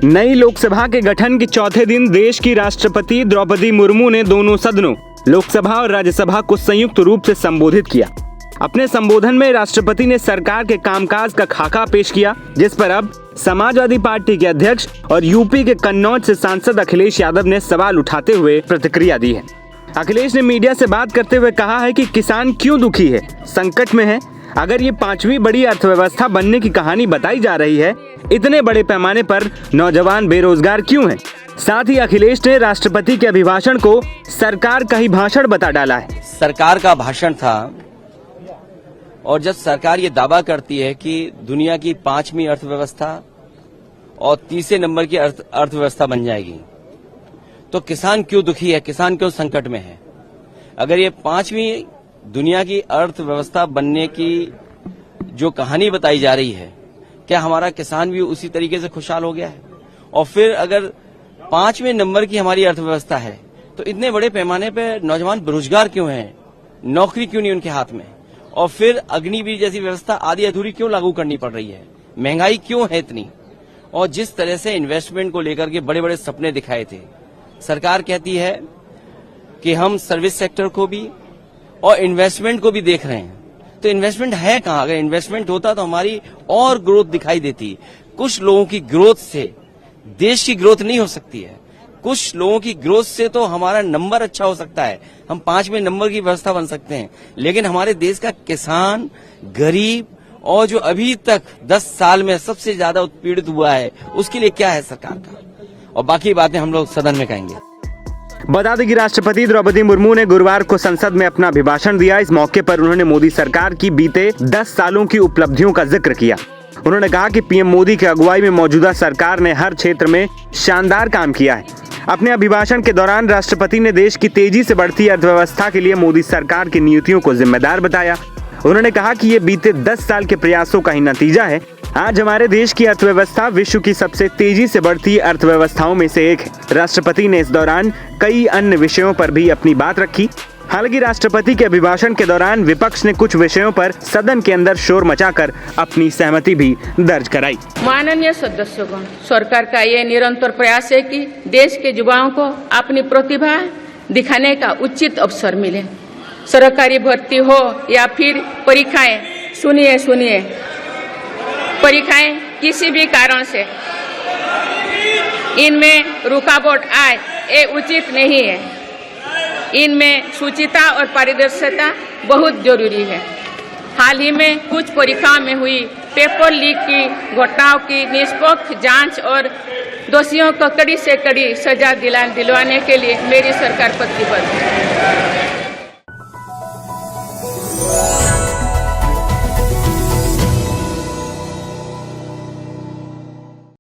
नई लोकसभा के गठन के चौथे दिन देश की राष्ट्रपति द्रौपदी मुर्मू ने दोनों सदनों लोकसभा और राज्यसभा को संयुक्त रूप से संबोधित किया। अपने संबोधन में राष्ट्रपति ने सरकार के कामकाज का खाका पेश किया, जिस पर अब समाजवादी पार्टी के अध्यक्ष और यूपी के कन्नौज से सांसद अखिलेश यादव ने सवाल उठाते हुए प्रतिक्रिया दी है। अखिलेश ने मीडिया से बात करते हुए कहा है कि किसान क्यों दुखी है, संकट में है। अगर ये 5वीं बड़ी अर्थव्यवस्था बनने की कहानी बताई जा रही है, इतने बड़े पैमाने पर नौजवान बेरोजगार क्यों हैं? साथ ही अखिलेश ने राष्ट्रपति के अभिभाषण को सरकार का ही भाषण बता डाला है। सरकार का भाषण था और जब सरकार ये दावा करती है कि दुनिया की 5वीं अर्थव्यवस्था और तीसरे नंबर की अर्थव्यवस्था बन जाएगी, तो किसान क्यों दुखी है, किसान क्यों संकट में है? अगर ये 5वीं दुनिया की अर्थव्यवस्था बनने की जो कहानी बताई जा रही है, क्या हमारा किसान भी उसी तरीके से खुशहाल हो गया है? और फिर अगर 5वें नंबर की हमारी अर्थव्यवस्था है, तो इतने बड़े पैमाने पर नौजवान बेरोजगार क्यों हैं, नौकरी क्यों नहीं उनके हाथ में? और फिर अग्निवीर जैसी व्यवस्था आधी अधूरी क्यों लागू करनी पड़ रही है? महंगाई क्यों है इतनी? और जिस तरह से इन्वेस्टमेंट को लेकर के बड़े बड़े सपने दिखाए थे, सरकार कहती है कि हम सर्विस सेक्टर को भी और इन्वेस्टमेंट को भी देख रहे हैं। तो इन्वेस्टमेंट है कहाँ? अगर इन्वेस्टमेंट होता तो हमारी और ग्रोथ दिखाई देती। कुछ लोगों की ग्रोथ से देश की ग्रोथ नहीं हो सकती है। कुछ लोगों की ग्रोथ से तो हमारा नंबर अच्छा हो सकता है, हम 5वें नंबर की व्यवस्था बन सकते हैं, लेकिन हमारे देश का किसान, गरीब और जो अभी तक 10 साल में सबसे ज्यादा उत्पीड़ित हुआ है, उसके लिए क्या है सरकार का? और बाकी बातें हम लोग सदन में कहेंगे। बता दें कि राष्ट्रपति द्रौपदी मुर्मू ने गुरुवार को संसद में अपना अभिभाषण दिया। इस मौके पर उन्होंने मोदी सरकार की बीते 10 सालों की उपलब्धियों का जिक्र किया। उन्होंने कहा कि पीएम मोदी की अगुवाई में मौजूदा सरकार ने हर क्षेत्र में शानदार काम किया है। अपने अभिभाषण के दौरान राष्ट्रपति ने देश की तेजी से बढ़ती अर्थव्यवस्था के लिए मोदी सरकार की नीतियों को जिम्मेदार बताया। उन्होंने कहा कि ये बीते 10 साल के प्रयासों का ही नतीजा है। आज हमारे देश की अर्थव्यवस्था विश्व की सबसे तेजी से बढ़ती अर्थव्यवस्थाओं में से एक है। राष्ट्रपति ने इस दौरान कई अन्य विषयों पर भी अपनी बात रखी। हालांकि राष्ट्रपति के अभिभाषण के दौरान विपक्ष ने कुछ विषयों पर सदन के अंदर शोर मचाकर अपनी सहमति भी दर्ज कराई। माननीय सदस्यगण, सरकार का ये निरंतर प्रयास है कि देश के युवाओं को अपनी प्रतिभा दिखाने का उचित अवसर मिले। सरकारी भर्ती हो या फिर परीक्षाएं, सुनिए, परीक्षाएं किसी भी कारण से इनमें रुकावट आए, ये उचित नहीं है। इनमें शुचिता और पारदर्शिता बहुत जरूरी है। हाल ही में कुछ परीक्षाओं में हुई पेपर लीक की घटनाओं की निष्पक्ष जांच और दोषियों को कड़ी से कड़ी सजा दिलवाने के लिए मेरी सरकार प्रतिबद्ध है।